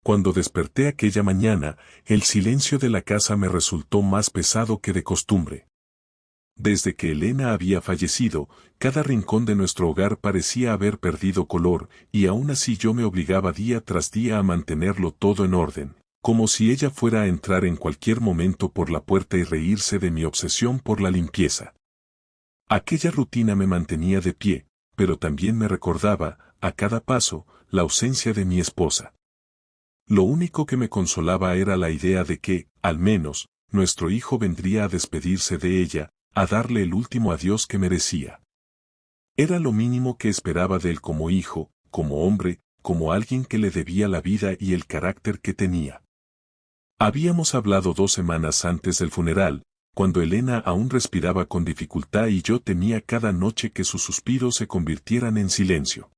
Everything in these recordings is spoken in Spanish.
Cuando desperté aquella mañana, el silencio de la casa me resultó más pesado que de costumbre. Desde que Elena había fallecido, cada rincón de nuestro hogar parecía haber perdido color, y aún así yo me obligaba día tras día a mantenerlo todo en orden, como si ella fuera a entrar en cualquier momento por la puerta y reírse de mi obsesión por la limpieza. Aquella rutina me mantenía de pie, pero también me recordaba, a cada paso, la ausencia de mi esposa. Lo único que me consolaba era la idea de que, al menos, nuestro hijo vendría a despedirse de ella, a darle el último adiós que merecía. Era lo mínimo que esperaba de él como hijo, como hombre, como alguien que le debía la vida y el carácter que tenía. Habíamos hablado 2 semanas antes del funeral, cuando Elena aún respiraba con dificultad y yo temía cada noche que sus suspiros se convirtieran en silencio.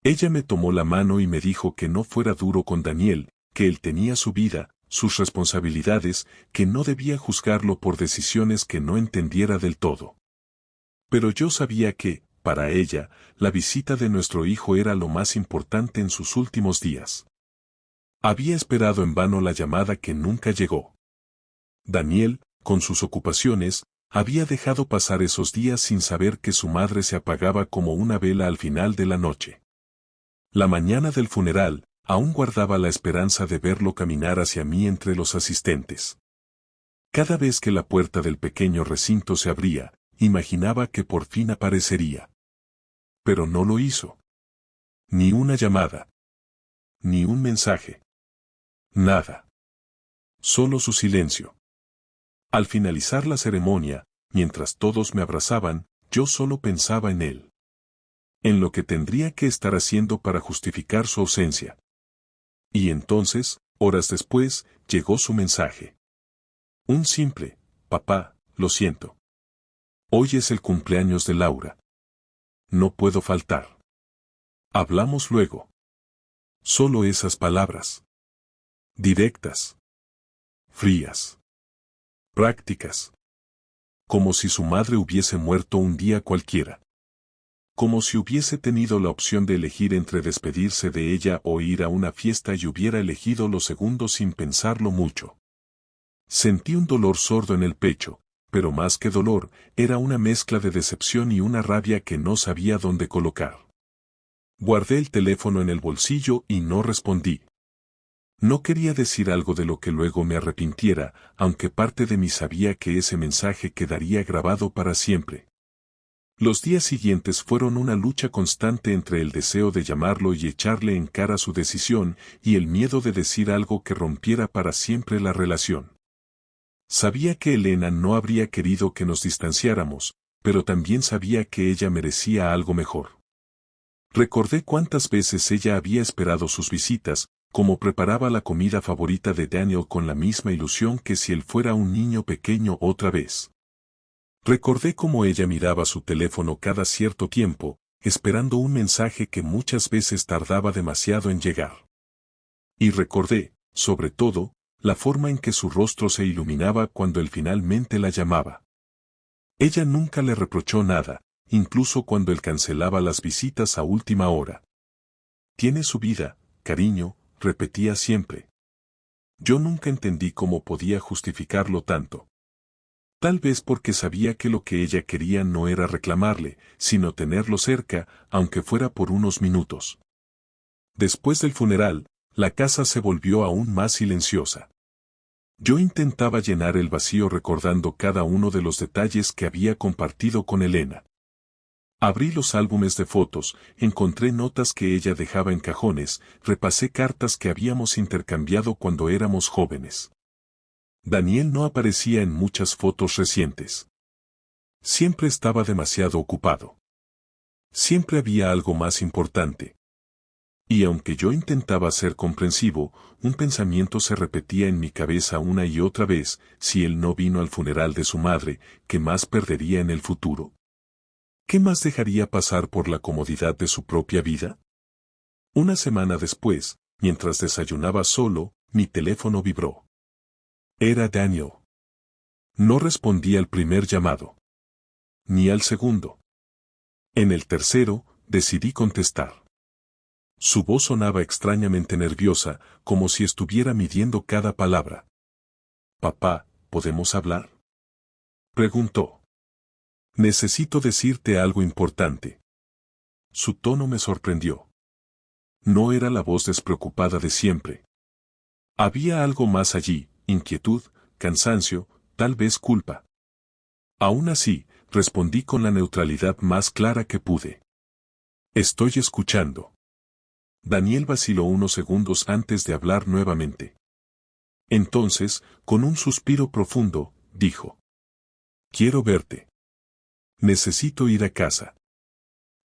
Ella me tomó la mano y me dijo que no fuera duro con Daniel, que él tenía su vida, sus responsabilidades, que no debía juzgarlo por decisiones que no entendiera del todo. Pero yo sabía que, para ella, la visita de nuestro hijo era lo más importante en sus últimos días. Había esperado en vano la llamada que nunca llegó. Daniel, con sus ocupaciones, había dejado pasar esos días sin saber que su madre se apagaba como una vela al final de la noche. La mañana del funeral, aún guardaba la esperanza de verlo caminar hacia mí entre los asistentes. Cada vez que la puerta del pequeño recinto se abría, imaginaba que por fin aparecería. Pero no lo hizo. Ni una llamada. Ni un mensaje. Nada. Solo su silencio. Al finalizar la ceremonia, mientras todos me abrazaban, yo solo pensaba en él. En lo que tendría que estar haciendo para justificar su ausencia. Y entonces, horas después, llegó su mensaje. Un simple, papá, lo siento. Hoy es el cumpleaños de Laura. No puedo faltar. Hablamos luego. Solo esas palabras. Directas. Frías. Prácticas. Como si su madre hubiese muerto un día cualquiera. Como si hubiese tenido la opción de elegir entre despedirse de ella o ir a una fiesta y hubiera elegido lo segundo sin pensarlo mucho. Sentí un dolor sordo en el pecho, pero más que dolor, era una mezcla de decepción y una rabia que no sabía dónde colocar. Guardé el teléfono en el bolsillo y no respondí. No quería decir algo de lo que luego me arrepintiera, aunque parte de mí sabía que ese mensaje quedaría grabado para siempre. Los días siguientes fueron una lucha constante entre el deseo de llamarlo y echarle en cara su decisión y el miedo de decir algo que rompiera para siempre la relación. Sabía que Elena no habría querido que nos distanciáramos, pero también sabía que ella merecía algo mejor. Recordé cuántas veces ella había esperado sus visitas, cómo preparaba la comida favorita de Daniel con la misma ilusión que si él fuera un niño pequeño otra vez. Recordé cómo ella miraba su teléfono cada cierto tiempo, esperando un mensaje que muchas veces tardaba demasiado en llegar. Y recordé, sobre todo, la forma en que su rostro se iluminaba cuando él finalmente la llamaba. Ella nunca le reprochó nada, incluso cuando él cancelaba las visitas a última hora. Tiene su vida, cariño, repetía siempre. Yo nunca entendí cómo podía justificarlo tanto. Tal vez porque sabía que lo que ella quería no era reclamarle, sino tenerlo cerca, aunque fuera por unos minutos. Después del funeral, la casa se volvió aún más silenciosa. Yo intentaba llenar el vacío recordando cada uno de los detalles que había compartido con Elena. Abrí los álbumes de fotos, encontré notas que ella dejaba en cajones, repasé cartas que habíamos intercambiado cuando éramos jóvenes. Daniel no aparecía en muchas fotos recientes. Siempre estaba demasiado ocupado. Siempre había algo más importante. Y aunque yo intentaba ser comprensivo, un pensamiento se repetía en mi cabeza una y otra vez: si él no vino al funeral de su madre, ¿qué más perdería en el futuro? ¿Qué más dejaría pasar por la comodidad de su propia vida? Una semana después, mientras desayunaba solo, mi teléfono vibró. Era Daniel. No respondí al primer llamado. Ni al segundo. En el tercero, decidí contestar. Su voz sonaba extrañamente nerviosa, como si estuviera midiendo cada palabra. «Papá, ¿podemos hablar?», preguntó. «Necesito decirte algo importante». Su tono me sorprendió. No era la voz despreocupada de siempre. Había algo más allí, inquietud, cansancio, tal vez culpa. Aún así, respondí con la neutralidad más clara que pude. «Estoy escuchando». Daniel vaciló unos segundos antes de hablar nuevamente. Entonces, con un suspiro profundo, dijo: «Quiero verte. Necesito ir a casa.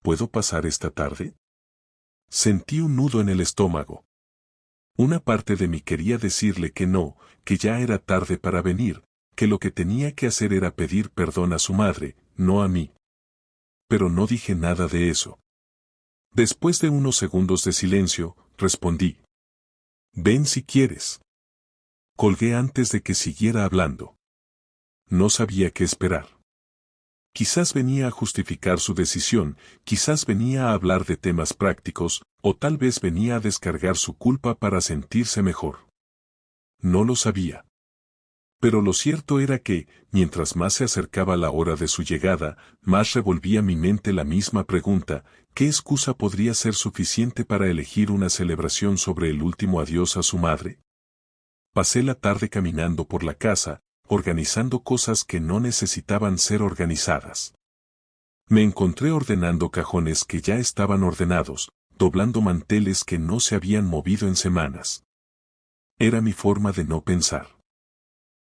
¿Puedo pasar esta tarde?». Sentí un nudo en el estómago. Una parte de mí quería decirle que no, que ya era tarde para venir, que lo que tenía que hacer era pedir perdón a su madre, no a mí. Pero no dije nada de eso. Después de unos segundos de silencio, respondí: «Ven si quieres». Colgué antes de que siguiera hablando. No sabía qué esperar. Quizás venía a justificar su decisión, quizás venía a hablar de temas prácticos, o tal vez venía a descargar su culpa para sentirse mejor. No lo sabía. Pero lo cierto era que, mientras más se acercaba la hora de su llegada, más revolvía mi mente la misma pregunta: ¿qué excusa podría ser suficiente para elegir una celebración sobre el último adiós a su madre? Pasé la tarde caminando por la casa, organizando cosas que no necesitaban ser organizadas. Me encontré ordenando cajones que ya estaban ordenados, doblando manteles que no se habían movido en semanas. Era mi forma de no pensar.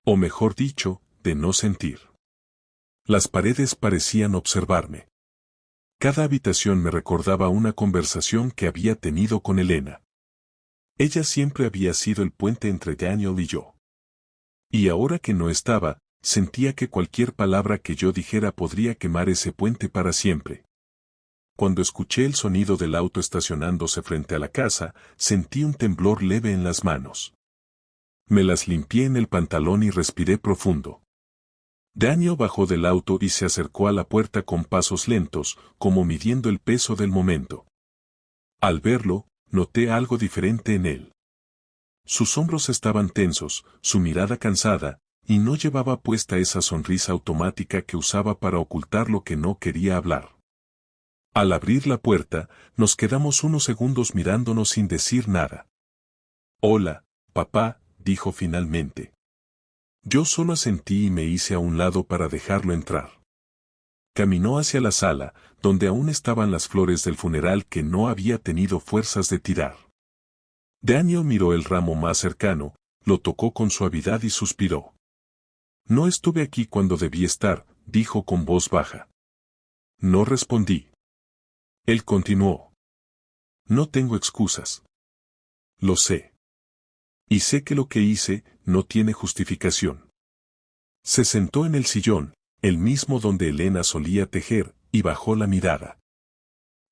O mejor dicho, de no sentir. Las paredes parecían observarme. Cada habitación me recordaba una conversación que había tenido con Elena. Ella siempre había sido el puente entre Daniel y yo. Y ahora que no estaba, sentía que cualquier palabra que yo dijera podría quemar ese puente para siempre. Cuando escuché el sonido del auto estacionándose frente a la casa, sentí un temblor leve en las manos. Me las limpié en el pantalón y respiré profundo. Daniel bajó del auto y se acercó a la puerta con pasos lentos, como midiendo el peso del momento. Al verlo, noté algo diferente en él. Sus hombros estaban tensos, su mirada cansada, y no llevaba puesta esa sonrisa automática que usaba para ocultar lo que no quería hablar. Al abrir la puerta, nos quedamos unos segundos mirándonos sin decir nada. «Hola, papá», dijo finalmente. Yo solo asentí y me hice a un lado para dejarlo entrar. Caminó hacia la sala, donde aún estaban las flores del funeral que no había tenido fuerzas de tirar. Daniel miró el ramo más cercano, lo tocó con suavidad y suspiró. «No estuve aquí cuando debí estar», dijo con voz baja. No respondí. Él continuó: «No tengo excusas. Lo sé. Y sé que lo que hice no tiene justificación». Se sentó en el sillón, el mismo donde Elena solía tejer, y bajó la mirada.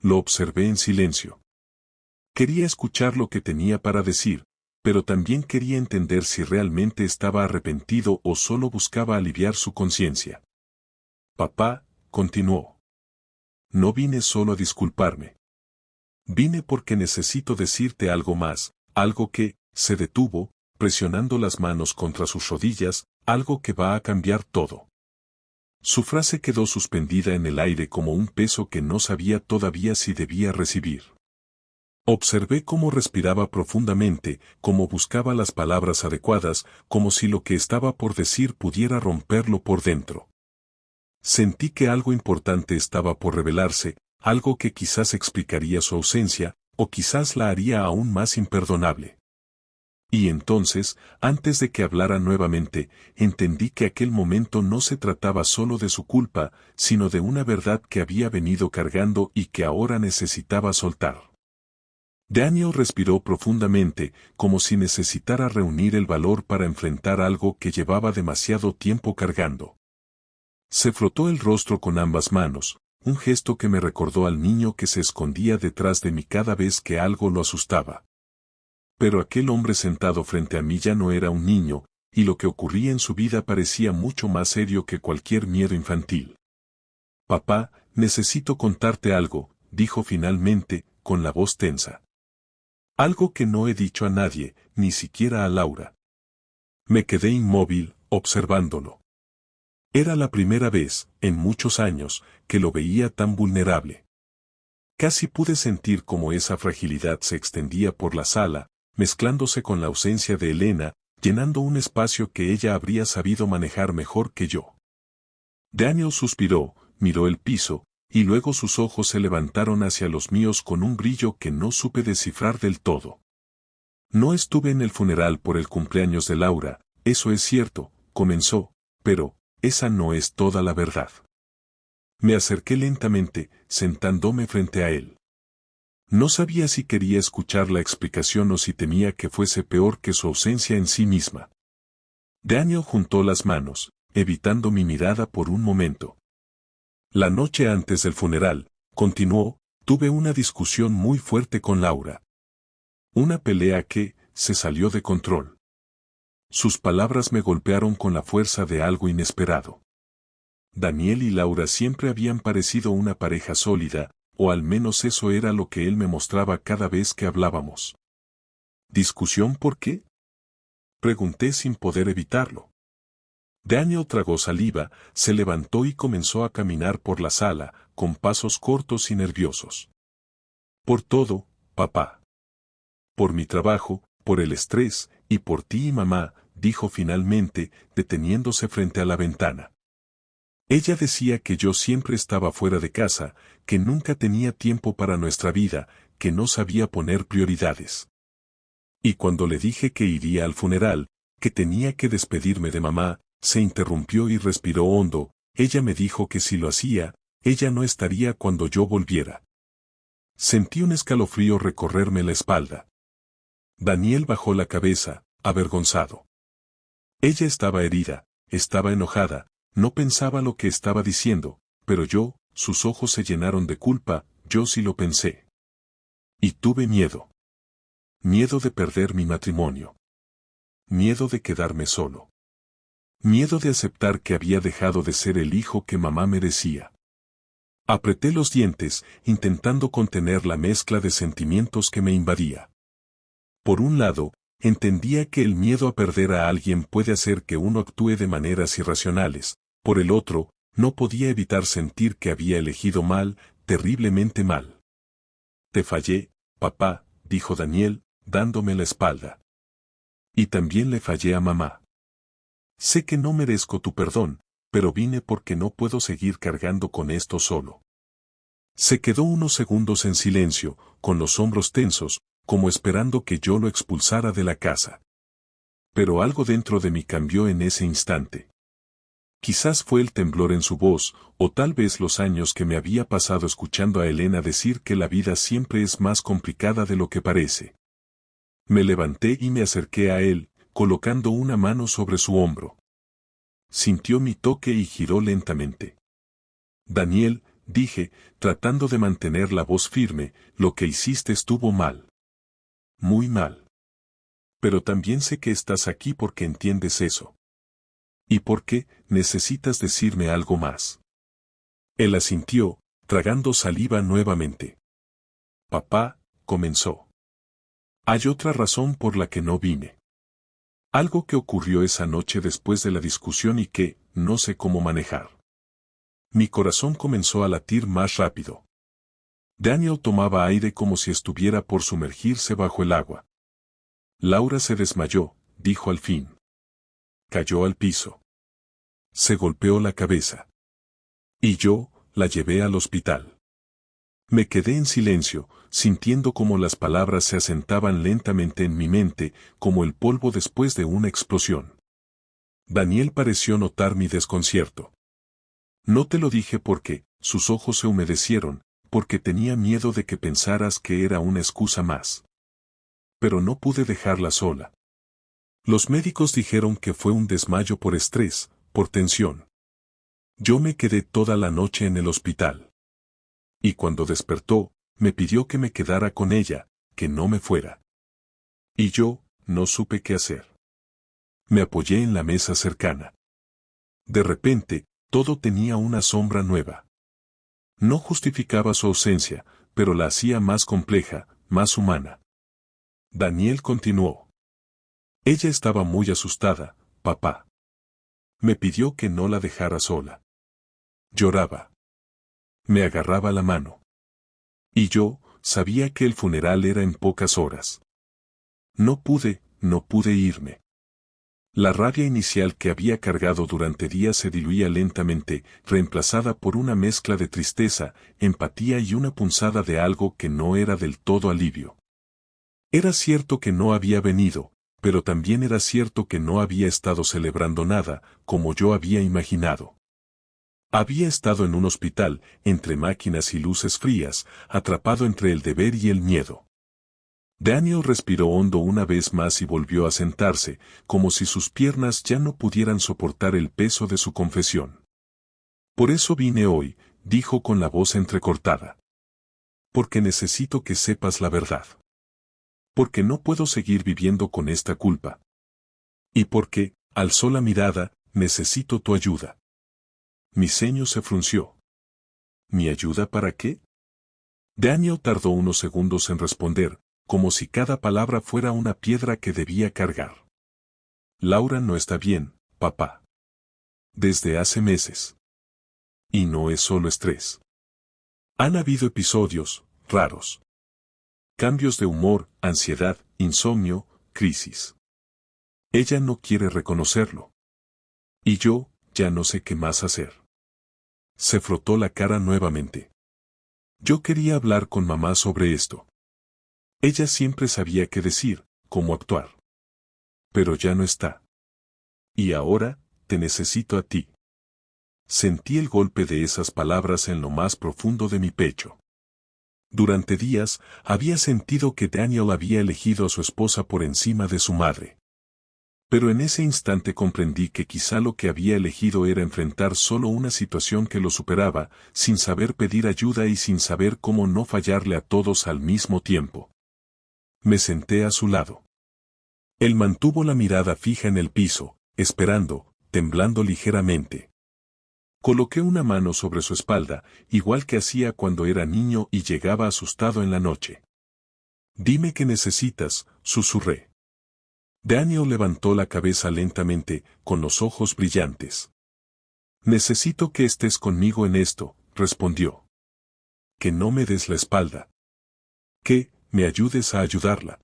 Lo observé en silencio. Quería escuchar lo que tenía para decir, pero también quería entender si realmente estaba arrepentido o solo buscaba aliviar su conciencia. «Papá», continuó. «No vine solo a disculparme. Vine porque necesito decirte algo más», algo que, se detuvo, presionando las manos contra sus rodillas, «algo que va a cambiar todo». Su frase quedó suspendida en el aire como un peso que no sabía todavía si debía recibir. Observé cómo respiraba profundamente, cómo buscaba las palabras adecuadas, como si lo que estaba por decir pudiera romperlo por dentro. Sentí que algo importante estaba por revelarse, algo que quizás explicaría su ausencia, o quizás la haría aún más imperdonable. Y entonces, antes de que hablara nuevamente, entendí que aquel momento no se trataba solo de su culpa, sino de una verdad que había venido cargando y que ahora necesitaba soltar. Daniel respiró profundamente, como si necesitara reunir el valor para enfrentar algo que llevaba demasiado tiempo cargando. Se frotó el rostro con ambas manos, un gesto que me recordó al niño que se escondía detrás de mí cada vez que algo lo asustaba. Pero aquel hombre sentado frente a mí ya no era un niño, y lo que ocurría en su vida parecía mucho más serio que cualquier miedo infantil. «Papá, necesito contarte algo», dijo finalmente, con la voz tensa. Algo que no he dicho a nadie, ni siquiera a Laura. Me quedé inmóvil, observándolo. Era la primera vez, en muchos años, que lo veía tan vulnerable. Casi pude sentir cómo esa fragilidad se extendía por la sala, mezclándose con la ausencia de Elena, llenando un espacio que ella habría sabido manejar mejor que yo. Daniel suspiró, miró el piso, y luego sus ojos se levantaron hacia los míos con un brillo que no supe descifrar del todo. No estuve en el funeral por el cumpleaños de Laura, eso es cierto, comenzó, pero, esa no es toda la verdad. Me acerqué lentamente, sentándome frente a él. No sabía si quería escuchar la explicación o si temía que fuese peor que su ausencia en sí misma. Daniel juntó las manos, evitando mi mirada por un momento. La noche antes del funeral, continuó, tuve una discusión muy fuerte con Laura. Una pelea que, se salió de control. Sus palabras me golpearon con la fuerza de algo inesperado. Daniel y Laura siempre habían parecido una pareja sólida, o al menos eso era lo que él me mostraba cada vez que hablábamos. ¿Discusión por qué? Pregunté sin poder evitarlo. Daniel tragó saliva, se levantó y comenzó a caminar por la sala, con pasos cortos y nerviosos. Por todo, papá. Por mi trabajo, por el estrés, y por ti y mamá, dijo finalmente, deteniéndose frente a la ventana. Ella decía que yo siempre estaba fuera de casa, que nunca tenía tiempo para nuestra vida, que no sabía poner prioridades. Y cuando le dije que iría al funeral, que tenía que despedirme de mamá, se interrumpió y respiró hondo. Ella me dijo que si lo hacía, ella no estaría cuando yo volviera. Sentí un escalofrío recorrerme la espalda. Daniel bajó la cabeza, avergonzado. Ella estaba herida, estaba enojada, no pensaba lo que estaba diciendo, pero yo, sus ojos se llenaron de culpa, yo sí lo pensé. Y tuve miedo. Miedo de perder mi matrimonio. Miedo de quedarme solo. Miedo de aceptar que había dejado de ser el hijo que mamá merecía. Apreté los dientes, intentando contener la mezcla de sentimientos que me invadía. Por un lado, entendía que el miedo a perder a alguien puede hacer que uno actúe de maneras irracionales. Por el otro, no podía evitar sentir que había elegido mal, terriblemente mal. Te fallé, papá, dijo Daniel, dándome la espalda. Y también le fallé a mamá. Sé que no merezco tu perdón, pero vine porque no puedo seguir cargando con esto solo. Se quedó unos segundos en silencio, con los hombros tensos, como esperando que yo lo expulsara de la casa. Pero algo dentro de mí cambió en ese instante. Quizás fue el temblor en su voz, o tal vez los años que me había pasado escuchando a Elena decir que la vida siempre es más complicada de lo que parece. Me levanté y me acerqué a él, colocando una mano sobre su hombro. Sintió mi toque y giró lentamente. Daniel, dije, tratando de mantener la voz firme, lo que hiciste estuvo mal. Muy mal. Pero también sé que estás aquí porque entiendes eso. ¿Y por qué necesitas decirme algo más? Él asintió, tragando saliva nuevamente. Papá, comenzó. Hay otra razón por la que no vine. Algo que ocurrió esa noche después de la discusión y que, no sé cómo manejar. Mi corazón comenzó a latir más rápido. Daniel tomaba aire como si estuviera por sumergirse bajo el agua. Laura se desmayó, dijo al fin. Cayó al piso. Se golpeó la cabeza. Y yo, la llevé al hospital. Me quedé en silencio, sintiendo cómo las palabras se asentaban lentamente en mi mente, como el polvo después de una explosión. Daniel pareció notar mi desconcierto. No te lo dije porque, sus ojos se humedecieron, porque tenía miedo de que pensaras que era una excusa más. Pero no pude dejarla sola. Los médicos dijeron que fue un desmayo por estrés, por tensión. Yo me quedé toda la noche en el hospital. Y cuando despertó, me pidió que me quedara con ella, que no me fuera. Y yo, no supe qué hacer. Me apoyé en la mesa cercana. De repente, todo tenía una sombra nueva. No justificaba su ausencia, pero la hacía más compleja, más humana. Daniel continuó. Ella estaba muy asustada, papá. Me pidió que no la dejara sola. Lloraba. Me agarraba la mano. Y yo, sabía que el funeral era en pocas horas. No pude irme. La rabia inicial que había cargado durante días se diluía lentamente, reemplazada por una mezcla de tristeza, empatía y una punzada de algo que no era del todo alivio. Era cierto que no había venido, pero también era cierto que no había estado celebrando nada, como yo había imaginado. Había estado en un hospital, entre máquinas y luces frías, atrapado entre el deber y el miedo. Daniel respiró hondo una vez más y volvió a sentarse, como si sus piernas ya no pudieran soportar el peso de su confesión. Por eso vine hoy, dijo con la voz entrecortada. Porque necesito que sepas la verdad. Porque no puedo seguir viviendo con esta culpa. Y porque, alzó la mirada, necesito tu ayuda. Mi ceño se frunció. ¿Mi ayuda para qué? Daniel tardó unos segundos en responder, como si cada palabra fuera una piedra que debía cargar. Laura no está bien, papá. Desde hace meses. Y no es solo estrés. Han habido episodios raros. Cambios de humor, ansiedad, insomnio, crisis. Ella no quiere reconocerlo. Y yo, ya no sé qué más hacer. Se frotó la cara nuevamente. Yo quería hablar con mamá sobre esto. Ella siempre sabía qué decir, cómo actuar. Pero ya no está. Y ahora, te necesito a ti. Sentí el golpe de esas palabras en lo más profundo de mi pecho. Durante días, había sentido que Daniel había elegido a su esposa por encima de su madre. Pero en ese instante comprendí que quizá lo que había elegido era enfrentar solo una situación que lo superaba, sin saber pedir ayuda y sin saber cómo no fallarle a todos al mismo tiempo. Me senté a su lado. Él mantuvo la mirada fija en el piso, esperando, temblando ligeramente. Coloqué una mano sobre su espalda, igual que hacía cuando era niño y llegaba asustado en la noche. Dime qué necesitas, susurré. Daniel levantó la cabeza lentamente, con los ojos brillantes. Necesito que estés conmigo en esto, respondió. Que no me des la espalda. Que me ayudes a ayudarla.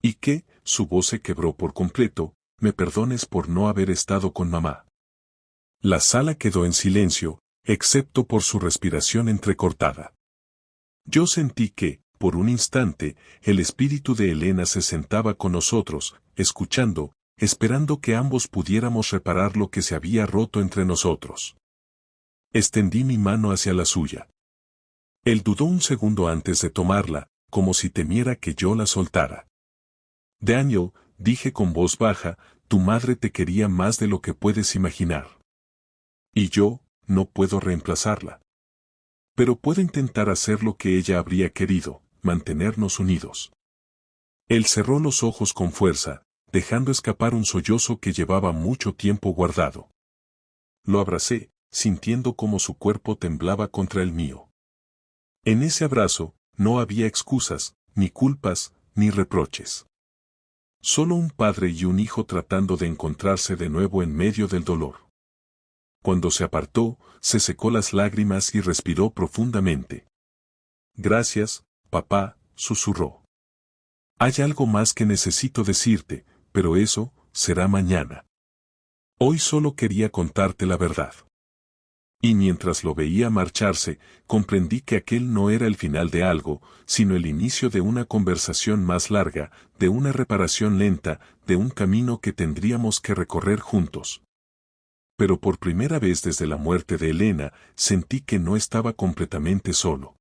Y que, su voz se quebró por completo, me perdones por no haber estado con mamá. La sala quedó en silencio, excepto por su respiración entrecortada. Yo sentí que, por un instante, el espíritu de Elena se sentaba con nosotros, escuchando, esperando que ambos pudiéramos reparar lo que se había roto entre nosotros. Extendí mi mano hacia la suya. Él dudó un segundo antes de tomarla, como si temiera que yo la soltara. Daniel, dije con voz baja, tu madre te quería más de lo que puedes imaginar. Y yo, no puedo reemplazarla. Pero puedo intentar hacer lo que ella habría querido, mantenernos unidos. Él cerró los ojos con fuerza, dejando escapar un sollozo que llevaba mucho tiempo guardado. Lo abracé, sintiendo cómo su cuerpo temblaba contra el mío. En ese abrazo, no había excusas, ni culpas, ni reproches. Solo un padre y un hijo tratando de encontrarse de nuevo en medio del dolor. Cuando se apartó, se secó las lágrimas y respiró profundamente. Gracias, papá, susurró. Hay algo más que necesito decirte, pero eso, será mañana. Hoy solo quería contarte la verdad. Y mientras lo veía marcharse, comprendí que aquel no era el final de algo, sino el inicio de una conversación más larga, de una reparación lenta, de un camino que tendríamos que recorrer juntos. Pero por primera vez desde la muerte de Elena, sentí que no estaba completamente solo.